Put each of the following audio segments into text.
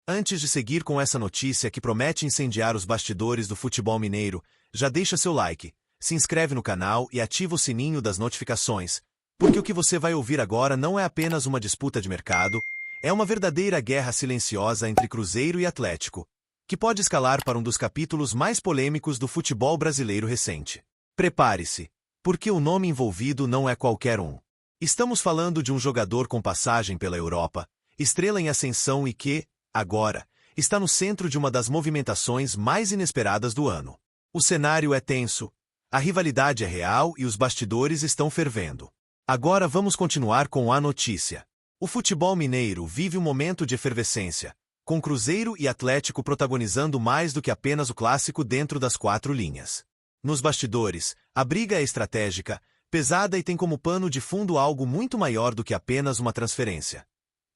Antes de seguir com essa notícia que promete incendiar os bastidores do futebol mineiro, já deixa seu like, se inscreve no canal e ativa o sininho das notificações, porque o que você vai ouvir agora não é apenas uma disputa de mercado, é uma verdadeira guerra silenciosa entre Cruzeiro e Atlético, que pode escalar para um dos capítulos mais polêmicos do futebol brasileiro recente. Prepare-se, porque o nome envolvido não é qualquer um. Estamos falando de um jogador com passagem pela Europa, estrela em ascensão e que, agora, está no centro de uma das movimentações mais inesperadas do ano. O cenário é tenso, a rivalidade é real e os bastidores estão fervendo. Agora vamos continuar com a notícia. O futebol mineiro vive um momento de efervescência, com Cruzeiro e Atlético protagonizando mais do que apenas o clássico dentro das quatro linhas. Nos bastidores, a briga é estratégica, pesada e tem como pano de fundo algo muito maior do que apenas uma transferência.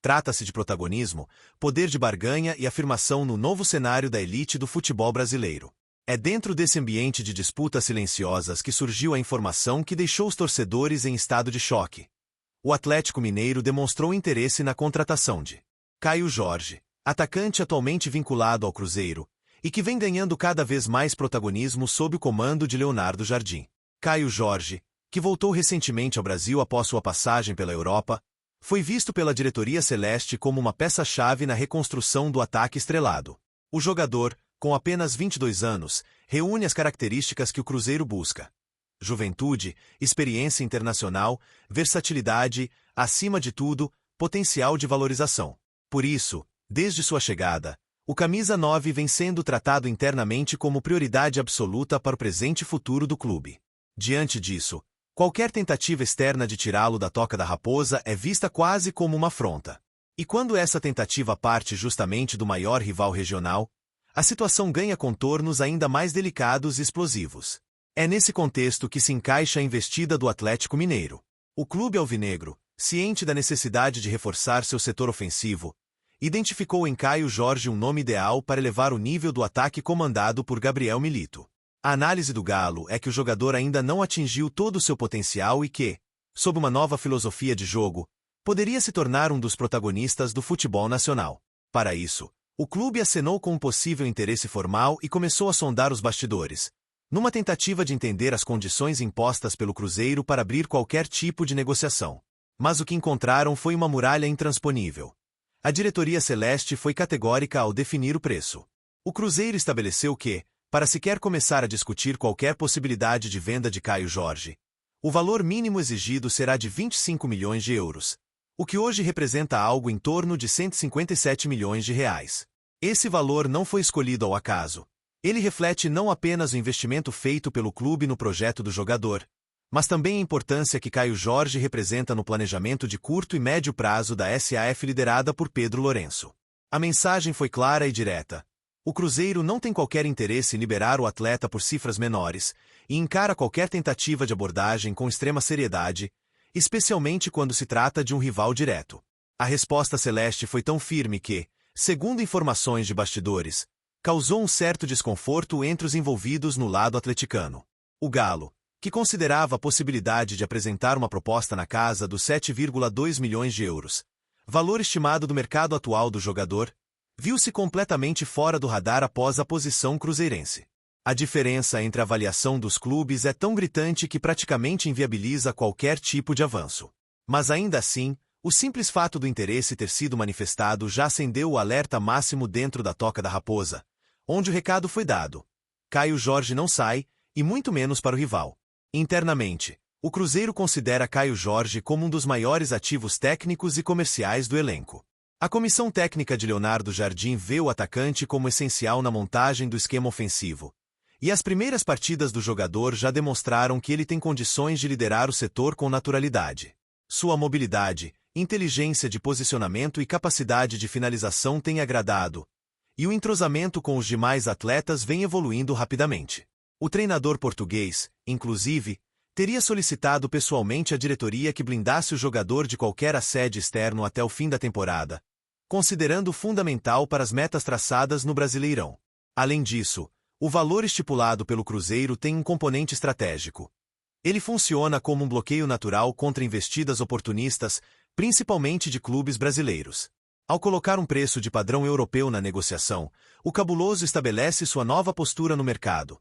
Trata-se de protagonismo, poder de barganha e afirmação no novo cenário da elite do futebol brasileiro. É dentro desse ambiente de disputas silenciosas que surgiu a informação que deixou os torcedores em estado de choque. O Atlético Mineiro demonstrou interesse na contratação de Caio Jorge, atacante atualmente vinculado ao Cruzeiro, e que vem ganhando cada vez mais protagonismo sob o comando de Leonardo Jardim. Caio Jorge, que voltou recentemente ao Brasil após sua passagem pela Europa, foi visto pela diretoria celeste como uma peça-chave na reconstrução do ataque estrelado. O jogador, com apenas 22 anos, reúne as características que o Cruzeiro busca: juventude, experiência internacional, versatilidade, acima de tudo, potencial de valorização. Por isso, desde sua chegada, o camisa 9 vem sendo tratado internamente como prioridade absoluta para o presente e futuro do clube. Diante disso, qualquer tentativa externa de tirá-lo da toca da raposa é vista quase como uma afronta. E quando essa tentativa parte justamente do maior rival regional, a situação ganha contornos ainda mais delicados e explosivos. É nesse contexto que se encaixa a investida do Atlético Mineiro. O clube alvinegro, ciente da necessidade de reforçar seu setor ofensivo, identificou em Caio Jorge um nome ideal para elevar o nível do ataque comandado por Gabriel Milito. A análise do Galo é que o jogador ainda não atingiu todo o seu potencial e que, sob uma nova filosofia de jogo, poderia se tornar um dos protagonistas do futebol nacional. Para isso, o clube acenou com um possível interesse formal e começou a sondar os bastidores, numa tentativa de entender as condições impostas pelo Cruzeiro para abrir qualquer tipo de negociação. Mas o que encontraram foi uma muralha intransponível. A diretoria celeste foi categórica ao definir o preço. O Cruzeiro estabeleceu que, para sequer começar a discutir qualquer possibilidade de venda de Caio Jorge, o valor mínimo exigido será de 25 milhões de euros, o que hoje representa algo em torno de 157 milhões de reais. Esse valor não foi escolhido ao acaso. Ele reflete não apenas o investimento feito pelo clube no projeto do jogador, mas também a importância que Caio Jorge representa no planejamento de curto e médio prazo da SAF liderada por Pedro Lourenço. A mensagem foi clara e direta. O Cruzeiro não tem qualquer interesse em liberar o atleta por cifras menores e encara qualquer tentativa de abordagem com extrema seriedade, especialmente quando se trata de um rival direto. A resposta celeste foi tão firme que, segundo informações de bastidores, causou um certo desconforto entre os envolvidos no lado atleticano. O Galo, que considerava a possibilidade de apresentar uma proposta na casa dos 7,2 milhões de euros, valor estimado do mercado atual do jogador, viu-se completamente fora do radar após a posição cruzeirense. A diferença entre a avaliação dos clubes é tão gritante que praticamente inviabiliza qualquer tipo de avanço. Mas ainda assim, o simples fato do interesse ter sido manifestado já acendeu o alerta máximo dentro da toca da raposa, onde o recado foi dado: Caio Jorge não sai, e muito menos para o rival. Internamente, o Cruzeiro considera Caio Jorge como um dos maiores ativos técnicos e comerciais do elenco. A comissão técnica de Leonardo Jardim vê o atacante como essencial na montagem do esquema ofensivo, e as primeiras partidas do jogador já demonstraram que ele tem condições de liderar o setor com naturalidade. Sua mobilidade, inteligência de posicionamento e capacidade de finalização têm agradado, e o entrosamento com os demais atletas vem evoluindo rapidamente. O treinador português, inclusive, teria solicitado pessoalmente à diretoria que blindasse o jogador de qualquer assédio externo até o fim da temporada, considerando fundamental para as metas traçadas no Brasileirão. Além disso, o valor estipulado pelo Cruzeiro tem um componente estratégico. Ele funciona como um bloqueio natural contra investidas oportunistas, principalmente de clubes brasileiros. Ao colocar um preço de padrão europeu na negociação, o cabuloso estabelece sua nova postura no mercado.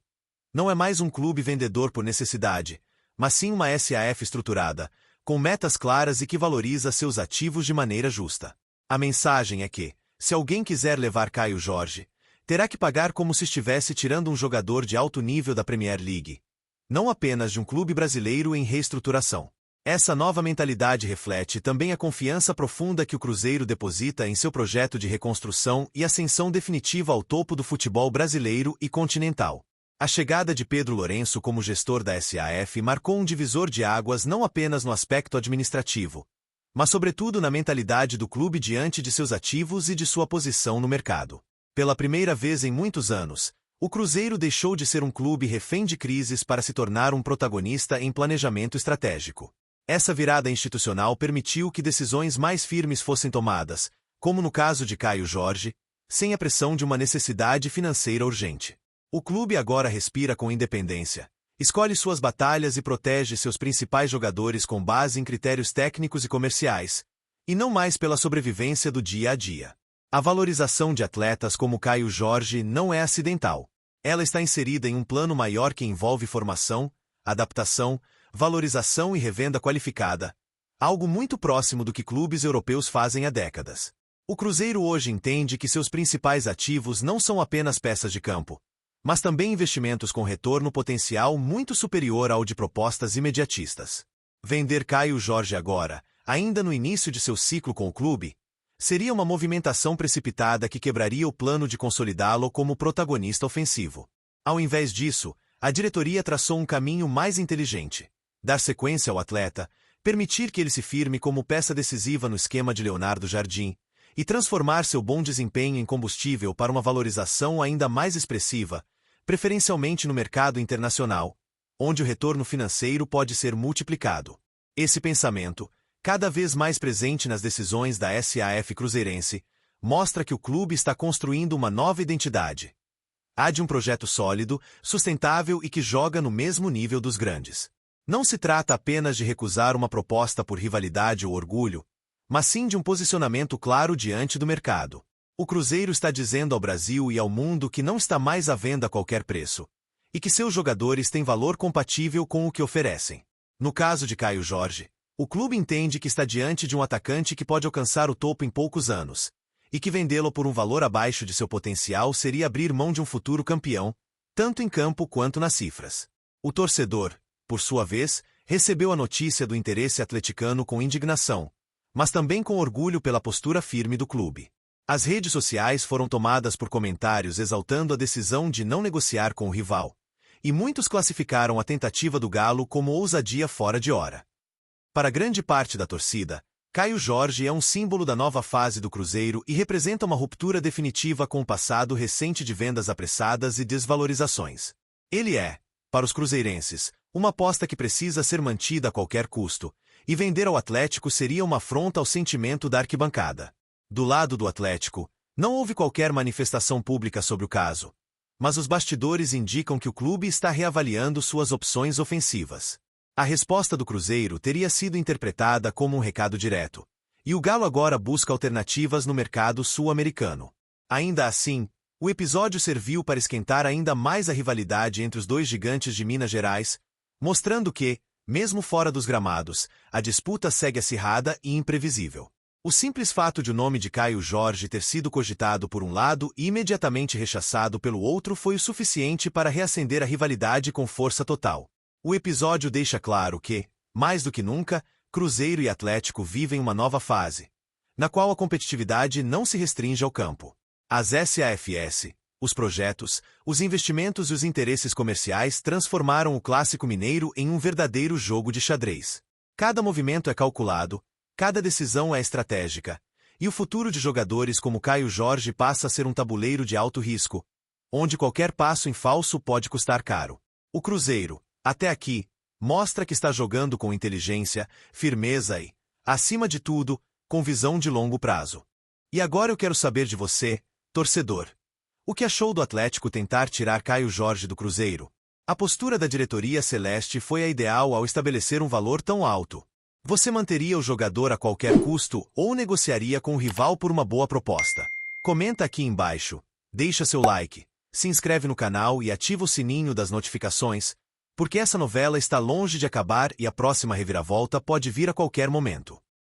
Não é mais um clube vendedor por necessidade, mas sim uma SAF estruturada, com metas claras e que valoriza seus ativos de maneira justa. A mensagem é que, se alguém quiser levar Caio Jorge, terá que pagar como se estivesse tirando um jogador de alto nível da Premier League, não apenas de um clube brasileiro em reestruturação. Essa nova mentalidade reflete também a confiança profunda que o Cruzeiro deposita em seu projeto de reconstrução e ascensão definitiva ao topo do futebol brasileiro e continental. A chegada de Pedro Lourenço como gestor da SAF marcou um divisor de águas não apenas no aspecto administrativo, mas sobretudo na mentalidade do clube diante de seus ativos e de sua posição no mercado. Pela primeira vez em muitos anos, o Cruzeiro deixou de ser um clube refém de crises para se tornar um protagonista em planejamento estratégico. Essa virada institucional permitiu que decisões mais firmes fossem tomadas, como no caso de Caio Jorge, sem a pressão de uma necessidade financeira urgente. O clube agora respira com independência, escolhe suas batalhas e protege seus principais jogadores com base em critérios técnicos e comerciais, e não mais pela sobrevivência do dia a dia. A valorização de atletas como Caio Jorge não é acidental. Ela está inserida em um plano maior que envolve formação, adaptação, valorização e revenda qualificada, algo muito próximo do que clubes europeus fazem há décadas. O Cruzeiro hoje entende que seus principais ativos não são apenas peças de campo, mas também investimentos com retorno potencial muito superior ao de propostas imediatistas. Vender Caio Jorge agora, ainda no início de seu ciclo com o clube, seria uma movimentação precipitada que quebraria o plano de consolidá-lo como protagonista ofensivo. Ao invés disso, a diretoria traçou um caminho mais inteligente: dar sequência ao atleta, permitir que ele se firme como peça decisiva no esquema de Leonardo Jardim, e transformar seu bom desempenho em combustível para uma valorização ainda mais expressiva, preferencialmente no mercado internacional, onde o retorno financeiro pode ser multiplicado. Esse pensamento, cada vez mais presente nas decisões da SAF cruzeirense, mostra que o clube está construindo uma nova identidade. Há de um projeto sólido, sustentável e que joga no mesmo nível dos grandes. Não se trata apenas de recusar uma proposta por rivalidade ou orgulho, mas sim de um posicionamento claro diante do mercado. O Cruzeiro está dizendo ao Brasil e ao mundo que não está mais à venda a qualquer preço, e que seus jogadores têm valor compatível com o que oferecem. No caso de Caio Jorge, o clube entende que está diante de um atacante que pode alcançar o topo em poucos anos, e que vendê-lo por um valor abaixo de seu potencial seria abrir mão de um futuro campeão, tanto em campo quanto nas cifras. O torcedor, por sua vez, recebeu a notícia do interesse atleticano com indignação, mas também com orgulho pela postura firme do clube. As redes sociais foram tomadas por comentários exaltando a decisão de não negociar com o rival, e muitos classificaram a tentativa do Galo como ousadia fora de hora. Para grande parte da torcida, Caio Jorge é um símbolo da nova fase do Cruzeiro e representa uma ruptura definitiva com o passado recente de vendas apressadas e desvalorizações. Ele é, para os cruzeirenses, uma aposta que precisa ser mantida a qualquer custo, e vender ao Atlético seria uma afronta ao sentimento da arquibancada. Do lado do Atlético, não houve qualquer manifestação pública sobre o caso, mas os bastidores indicam que o clube está reavaliando suas opções ofensivas. A resposta do Cruzeiro teria sido interpretada como um recado direto, e o Galo agora busca alternativas no mercado sul-americano. Ainda assim, o episódio serviu para esquentar ainda mais a rivalidade entre os dois gigantes de Minas Gerais, mostrando que, mesmo fora dos gramados, a disputa segue acirrada e imprevisível. O simples fato de o nome de Caio Jorge ter sido cogitado por um lado e imediatamente rechaçado pelo outro foi o suficiente para reacender a rivalidade com força total. O episódio deixa claro que, mais do que nunca, Cruzeiro e Atlético vivem uma nova fase, na qual a competitividade não se restringe ao campo. As SAFs, os projetos, os investimentos e os interesses comerciais transformaram o clássico mineiro em um verdadeiro jogo de xadrez. Cada movimento é calculado, cada decisão é estratégica, e o futuro de jogadores como Caio Jorge passa a ser um tabuleiro de alto risco, onde qualquer passo em falso pode custar caro. O Cruzeiro, até aqui, mostra que está jogando com inteligência, firmeza e, acima de tudo, com visão de longo prazo. E agora eu quero saber de você, torcedor. O que achou do Atlético tentar tirar Caio Jorge do Cruzeiro? A postura da diretoria celeste foi a ideal ao estabelecer um valor tão alto. Você manteria o jogador a qualquer custo ou negociaria com o rival por uma boa proposta? Comenta aqui embaixo, deixa seu like, se inscreve no canal e ativa o sininho das notificações, porque essa novela está longe de acabar e a próxima reviravolta pode vir a qualquer momento.